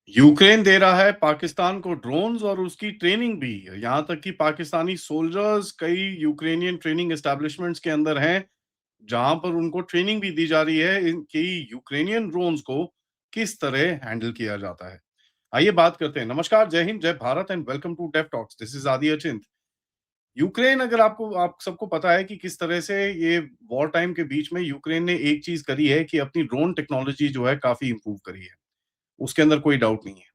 Ukraine दे रहा है पाकिस्तान को ड्रोन्स और उसकी ट्रेनिंग भी। यहाँ तक कि पाकिस्तानी सोल्जर्स कई यूक्रेनियन ट्रेनिंग एस्टेब्लिशमेंट्स के अंदर हैं, जहाँ पर उनको ट्रेनिंग भी दी जा रही है कि यूक्रेनियन ड्रोन्स को किस तरह हैंडल किया जाता है। आइए बात करते हैं। नमस्कार, जय हिंद, जय Bharat and welcome to Dave Talks. This is Aadi Achint. Ukraine, अगर आप सबको पता है कि किस तरह से ये वॉर टाइम के बीच में यूक्रेन ने एक चीज़ करी है कि अपनी ड्रोन टेक्नोलॉजी जो है काफ़ी इम्प्रूव करी है। उसके अंदर कोई डाउट नहीं है।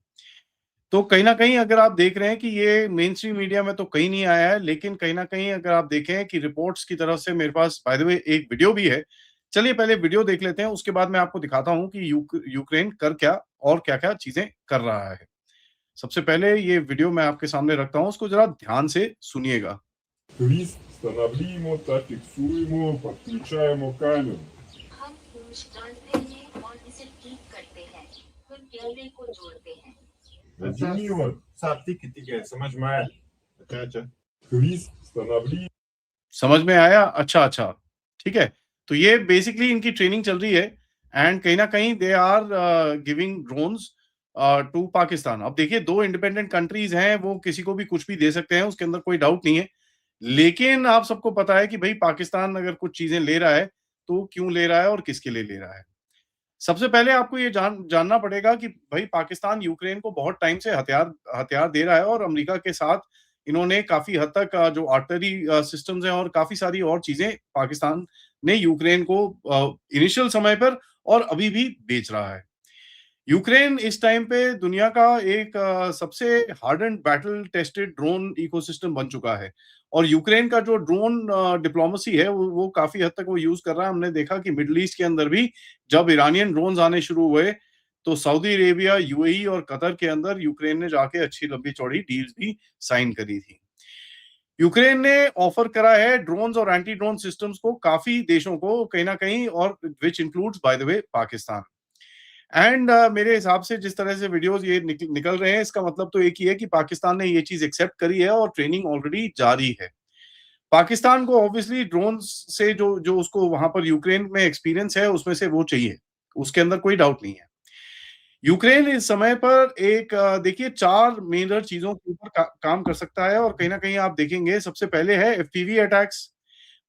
तो कहीं न कहीं अगर आप देख रहे हैं कि ये मेन स्ट्रीम मीडिया में तो कहीं नहीं आया है, लेकिन कहीं न कहीं अगर आप देखें कि रिपोर्ट्स की तरफ से मेरे पास बाय द वे एक वीडियो भी है। चलिए पहले वीडियो देख लेते हैं, उसके बाद मैं आपको दिखाता हूँ कि यूक्रेन कर क्या और क्या-क्या चीज़ें कर रहा है। सबसे पहले ये वीडियो मैं आपके सामने रखता हूँ, उसको ज़रा ध्यान से सुनिएगा। Лист встановлюємо та фіксуємо, підключаємо камеру. हम पूंछ डालते हैं और इसे ठीक करते हैं, फिर कैमरे को जोड़ते हैं। Зацінювати. ठीक है समझ में आया। अच्छा Лист встановлюємо. समझ में आया? अच्छा, अच्छा। ठीक है। तो ये बेसिकली इनकी ट्रेनिंग चल रही है एंड कहीं न कहीं they are giving drones to Pakistan. अब देखिए 2 इंडिपेंडेंट कंट्रीज़ हैं, वो किसी को भी कुछ भी दे सकते हैं, उसके अंदर कोई डाउट नहीं है। लेकिन आप सबको पता है कि भई पाकिस्तान अगर कुछ चीज़ें ले रहा है, तो क्यों ले रहा है और किसके लिए ले रहा है। सबसे पहले आपको ये जानना पड़ेगा कि भई पाकिस्तान यूक्रेन को बहुत टाइम से हथियार हथियार दे रहा है और अमेरिका के साथ इन्होंने काफ़ी हद तक जो आर्टिलरी सिस्टम्स हैं और काफ़ी सारी और चीज़ें पाकिस्तान ने यूक्रेन को इनिशियल समय पर और अभी भी बेच रहा है। यूक्रेन इस टाइम पे दुनिया का एक सबसे hardened battle tested drone ecosystem बन चुका है और यूक्रेन का जो ड्रोन डिप्लोमेसी है वो काफ़ी हद तक वो यूज़ कर रहा है। हमने देखा कि मिडल ईस्ट के अंदर भी जब ईरानियन ड्रोन्स आने शुरू हुए, तो सऊदी अरेबिया, यूएई और कतर के अंदर यूक्रेन ने जाके अच्छी लंबी-चौड़ी डील्स भी साइन करी थी। यूक्रेन ने ऑफर करा है ड्रोन्स और एंटी ड्रोन सिस्टम्स को काफ़ी देशों को कहीं न कहीं और which includes by the way Pakistan. And मेरे हिसाब से जिस तरह से वीडियोस ये निकल रहे हैं, इसका मतलब तो एक ही है कि पाकिस्तान ने ये चीज़ एक्सेप्ट करी है और ट्रेनिंग ऑलरेडी जारी है। पाकिस्तान को ऑब्वियसली ड्रोन्स से जो जो उसको वहाँ पर यूक्रेन में एक्सपीरियंस है, उसमें से वो चाहिए। उसके अंदर कोई डाउट नहीं है। यूक्रेन इस समय पर एक देखिए 4 मेजर चीज़ों के ऊपर काम कर सकता है और कहीं न कहीं आप देखेंगे सबसे पहले है एफपीवी अटैक्स,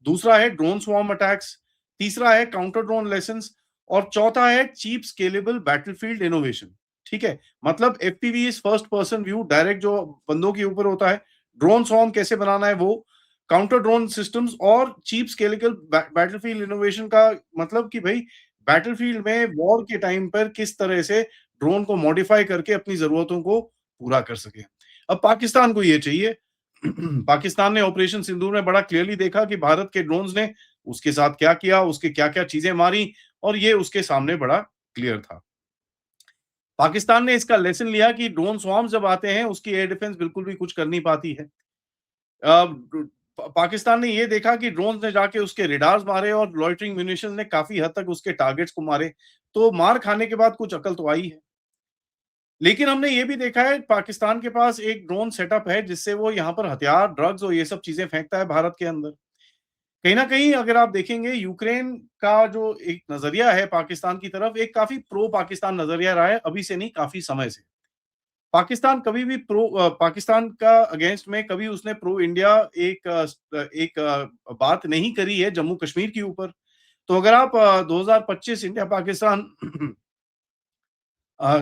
दूसरा है ड्रोन स्वॉर्म अटैक्स, तीसरा है काउंटर ड्रोन लेसन्स और चौथा है चीप स्केलेबल बैटलफील्ड इनोवेशन। ठीक है? मतलब FPV is first person view, direct जो बंदों के ऊपर होता है। ड्रोन स्वॉर्म कैसे बनाना है वो, काउंटर ड्रोन सिस्टम्स और चीप स्केलेबल बैटलफील्ड इनोवेशन का मतलब कि भई बैटलफील्ड में वॉर के टाइम पर किस तरह से ड्रोन को मॉडिफाई करके अपनी ज़रूरतों को पूरा कर सकें। अब पाकिस्तान को ये चाहिए। पाकिस्तान ने ऑपरेशन सिंदूर में बड़ा क्लियरली देखा कि भारत के ड्रोन्स ने उसके साथ क्या किया, उसकी क्या-क्या चीज़ें मारी और ये उसके सामने बड़ा क्लियर था। पाकिस्तान ने इसका लेसन लिया कि ड्रोन स्वॉर्म्स जब आते हैं, उसकी एयर डिफेंस बिल्कुल भी कुछ कर नहीं पाती है। पाकिस्तान ने ये देखा कि ड्रोन्स ने जाके उसके रेडार्स मारे और लॉइटरिंग म्यूनिशन ने काफ़ी हद तक उसके टारगेट्स को मारे, तो मार खाने के बाद कुछ अकल तो आई है। लेकिन हमने ये भी देखा है पाकिस्तान के पास एक ड्रोन सेटअप है जिससे वो यहाँ पर हथियार, ड्रग्स और ये सब चीज़ें फेंकता है भारत के अंदर। कहीं न कहीं अगर आप देखेंगे यूक्रेन का जो एक नज़रिया है पाकिस्तान की तरफ, एक काफ़ी प्रो पाकिस्तान नज़रिया रहा है, अभी से नहीं काफ़ी समय से। पाकिस्तान कभी भी पाकिस्तान का अगेंस्ट में कभी उसने प्रो इंडिया एक बात नहीं करी है जम्मू कश्मीर के ऊपर। तो अगर आप 2025 इंडिया पाकिस्तान अ,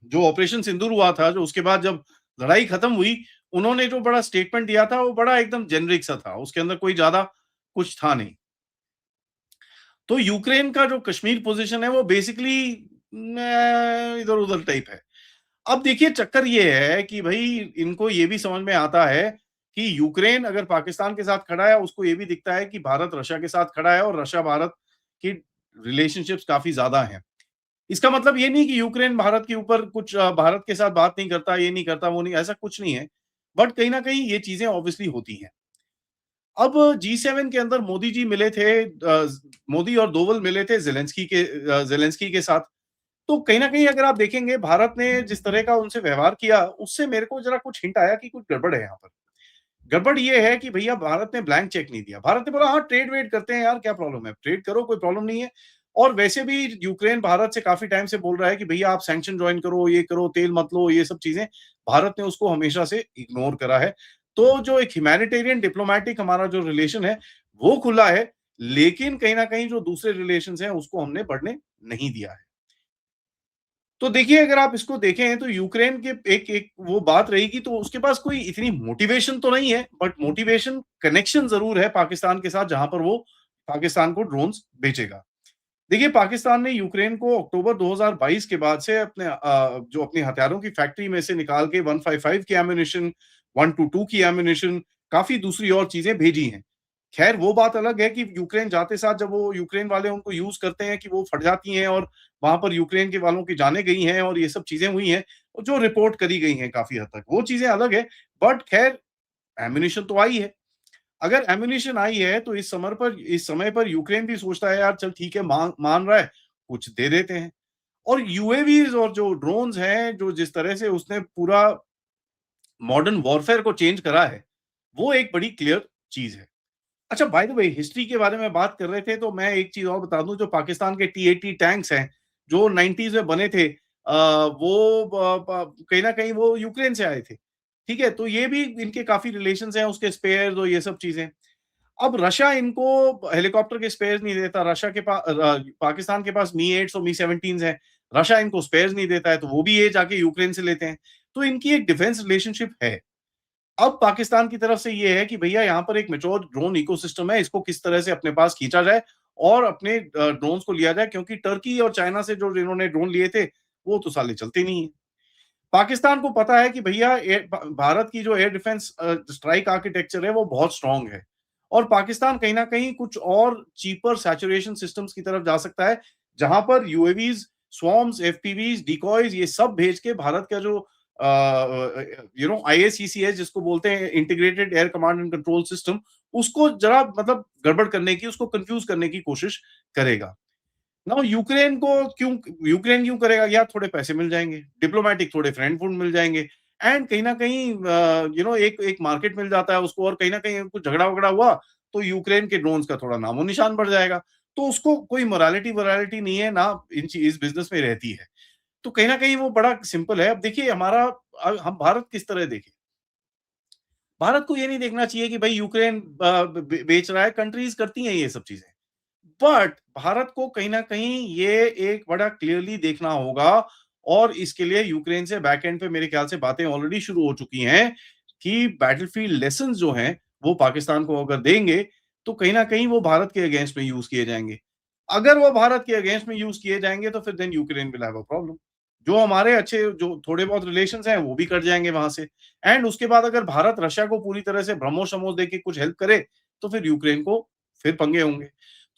जो ऑपरेशन सिंदूर हुआ था, जो उसके बाद जब लड़ाई खत्म हुई, उन्होंने जो बड़ा स्टेटमेंट दिया था, वो बड़ा एकदम जेनेरिक सा था। उसके अंदर कोई ज़्यादा कुछ था नहीं। तो यूक्रेन का जो कश्मीर पोज़ीशन है, वो बेसिकली इधर-उधर टाइप है। अब देखिए चक्कर ये है कि भई इनको ये भी समझ में आता है कि यूक्रेन अगर पाकिस्तान के साथ खड़ा है, उसको ये भी दिखता है कि भारत रशिया के साथ खड़ा है और रशिया भारत की रिलेशनशिप्स काफ़ी ज़्यादा हैं। इसका मतलब ये नहीं कि यूक्रेन भारत के ऊपर कुछ भारत के साथ बात नहीं करता, ये नहीं करता, वो नहीं, ऐसा कुछ नहीं है। बट कहीं न कहीं ये चीज़ें ऑब्वियसली होती हैं। अब G7 के अंदर मोदी जी मिले थे, मोदी और दोवल मिले थे ज़ेलेंस्की के साथ। तो कहीं न कहीं अगर आप देखेंगे भारत ने जिस तरह का उनसे व्यवहार किया, उससे मेरे को ज़रा कुछ हिंट आया कि कुछ गड़बड़ है यहाँ पर। गड़बड़ ये है कि भैया भारत ने ब्लैंक चेक नहीं दिया। भारत ने बोला हाँ, ट्रेड वेड करते हैं यार, क्या प्रॉब्लम है? ट्रेड करो, कोई प्रॉब्लम नहीं है। और वैसे भी यूक्रेन भारत से काफी टाइम से बोल रहा है कि भैया आप सैंक्शन ज्वाइन करो, ये करो, तेल मत लो, ये सब चीजें भारत ने उसको हमेशा से इग्नोर करा है। तो जो एक ह्यूमैनिटेरियन डिप्लोमैटिक हमारा जो रिलेशन है वो खुला है, लेकिन कहीं ना कहीं जो दूसरे रिलेशंस हैं उसको हमने बढ़ने नहीं दिया है। तो देखिए, अगर आप इसको देखें तो यूक्रेन के एक एक वो बात रहेगी, तो उसके पास कोई इतनी मोटिवेशन तो नहीं है, बट मोटिवेशन कनेक्शन जरूर है पाकिस्तान के साथ, जहां पर वो पाकिस्तान को ड्रोन्स बेचेगा। देखिए, पाकिस्तान ने यूक्रेन को अक्टूबर 2022 के बाद से जो अपनी हथियारों की फैक्ट्री में से निकाल के 155 की एम्यूनिशन, 122 की एम्यूनिशन, काफी दूसरी और चीजें भेजी हैं। खैर, वो बात अलग है कि यूक्रेन जाते साथ जब वो यूक्रेन वाले उनको यूज करते हैं कि वो फट जाती हैं और वहां पर यूक्रेन के वालों की जानें गई हैं और ये सब चीजें हुई हैं, जो रिपोर्ट करी गई हैं काफी हद तक, वो चीजें अलग है। बट खैर, एम्यूनिशन तो आई है। अगर एम्यूनिशन आई है तो इस समय पर यूक्रेन भी सोचता है, यार चल ठीक है, मान रहा है, कुछ दे देते हैं। और यूएवीज और जो ड्रोन्स हैं, जो जिस तरह से उसने पूरा मॉडर्न वॉरफेयर को चेंज करा है, वो एक बड़ी क्लियर चीज है। अच्छा, बाय द वे, हिस्ट्री के बारे में बात कर रहे थे तो मैं एक चीज और बता दूं, जो पाकिस्तान के T-80 टैंक्स हैं जो 90s में बने थे, वो कहीं ना कहीं वो यूक्रेन से आए थे। ठीक है, तो ये भी इनके काफी रिलेशंस हैं, उसके स्पेयर्स और ये सब चीजें। अब रशिया इनको हेलीकॉप्टर के स्पेयर्स नहीं देता, रशिया के पास पाकिस्तान के पास मी 8 और मी 17 है, रशिया इनको स्पेयर्स नहीं देता है, तो वो भी ये जाके यूक्रेन से लेते हैं। तो इनकी एक डिफेंस रिलेशनशिप है। अब पाकिस्तान की तरफ से ये है कि भैया यहाँ पर एक मैच्योर ड्रोन इकोसिस्टम है, इसको किस तरह से अपने पास खींचा जाए और अपने ड्रोन्स को लिया जाए, क्योंकि टर्की और चाइना से जो इन्होंने ड्रोन लिए थे वो तो साले चलते नहीं है। पाकिस्तान को पता है कि भैया भारत की जो एयर डिफेंस स्ट्राइक आर्किटेक्चर है वो बहुत स्ट्रांग है, और पाकिस्तान कहीं ना कहीं कुछ और चीपर सैचुरेशन सिस्टम्स की तरफ जा सकता है, जहां पर यूएवीज, स्वॉर्म्स, एफपीवीज, डिकॉयज, ये सब भेज के भारत का जो IACC जिसको बोलते हैं integrated air command and control system, उसको जरा मतलब गड़बड़ करने की, उसको कंफ्यूज करने की कोशिश करेगा। नाउ यूक्रेन क्यों करेगा? यार थोड़े पैसे मिल जाएंगे, डिप्लोमेटिक थोड़े फ्रेंड फूड मिल जाएंगे, एंड कहीं ना कहीं एक एक मार्केट मिल जाता है उसको, और कहीं ना कहीं कुछ झगड़ा वगड़ा हुआ तो यूक्रेन के ड्रोन्स का थोड़ा नामो निशान बढ़ जाएगा। तो उसको कोई मोरालिटी वोरालिटी नहीं है ना, इस बिजनेस में रहती है। तो कहीं ना कहीं वो बड़ा सिंपल है। अब देखिए, हम भारत किस तरह देखें। भारत को ये नहीं देखना चाहिए कि भाई यूक्रेन बेच रहा है, कंट्रीज करती हैं ये सब चीजें, बट भारत को कहीं ना कहीं ये एक बड़ा क्लियरली देखना होगा, और इसके लिए यूक्रेन से बैक एंड पे मेरे ख्याल से बातें ऑलरेडी शुरू हो चुकी हैं कि बैटलफील्ड लेसन्स जो हैं वो पाकिस्तान को अगर देंगे तो कहीं ना कहीं वो भारत के अगेंस्ट में यूज किए जाएंगे। अगर वो भारत के अगेंस्ट में यूज किए जाएंगे तो फिर then Ukraine will have a problem. जो हमारे अच्छे जो थोड़े बहुत रिलेशंस हैं वो भी कट जाएंगे वहां से, एंड उसके बाद अगर भारत रशिया को पूरी तरह से ब्रह्मोस शमोस देके कुछ हेल्प करे तो फिर यूक्रेन को फिर पंगे होंगे।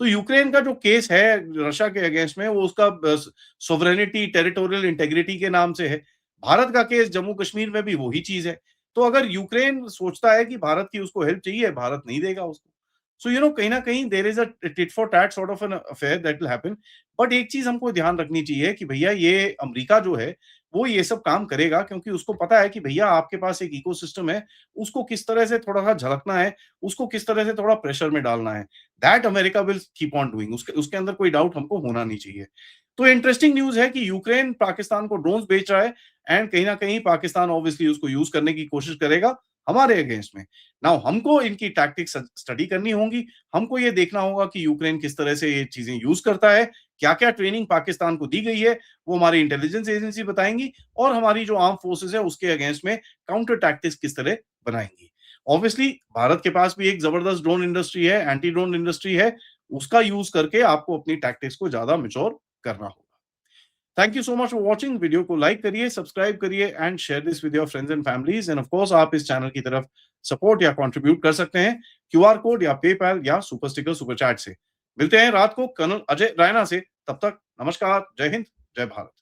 तो यूक्रेन का जो केस है रशिया के अगेंस्ट में, वो उसका सोवरेनिटी, टेरिटोरियल इंटेग्रिटी के नाम से है। भारत का केस जम्मू कश्मीर में भी वही चीज है। तो अगर यूक्रेन सोचता है कि भारत की उसको हेल्प चाहिए, भारत नहीं देगा उसको। सो कहीं ना कहीं there is a tit for tat sort of an affair that will happen. But एक चीज हमको ध्यान रखनी चाहिए कि भैया ये अमेरिका जो है वो ये सब काम करेगा, क्योंकि उसको पता है कि भैया आपके पास एक इकोसिस्टम है, उसको किस तरह से थोड़ा सा झलकना है, उसको किस तरह से थोड़ा प्रेशर में डालना है। That America will keep on doing, उसके अंदर कोई डाउट हमको होना नहीं चाहिए। तो इंटरेस्टिंग न्यूज है कि यूक्रेन पाकिस्तान को ड्रोन्स बेच रहा है, एंड कहीं ना कहीं पाकिस्तान ऑब्वियसली उसको यूज करने की कोशिश करेगा हमारे अगेंस्ट में। नाउ हमको इनकी टैक्टिक्स स्टडी करनी होगी, हमको ये देखना होगा कि यूक्रेन किस तरह से ये चीजें यूज करता है, क्या क्या ट्रेनिंग पाकिस्तान को दी गई है वो हमारी इंटेलिजेंस एजेंसी बताएंगी, और हमारी जो आर्म फोर्सेस है उसके अगेंस्ट में काउंटर टैक्टिक्स किस तरह बनाएंगी। ऑब्वियसली भारत के पास भी एक जबरदस्त ड्रोन इंडस्ट्री है, एंटी ड्रोन इंडस्ट्री है, उसका यूज करके आपको अपनी टैक्टिक्स को ज्यादा मैच्योर करना होगा। Thank you so much for watching. Video को लाइक करिए, सब्सक्राइब करिए and share this with your friends and families, end of course आप इस चैनल की तरफ सपोर्ट या कंट्रीब्यूट कर सकते हैं QR कोड या पेपैल या सुपर स्टिकर, सुपर चैट से। मिलते हैं रात को कर्नल अजय रैना से। तब तक नमस्कार, जय हिंद, जय भारत।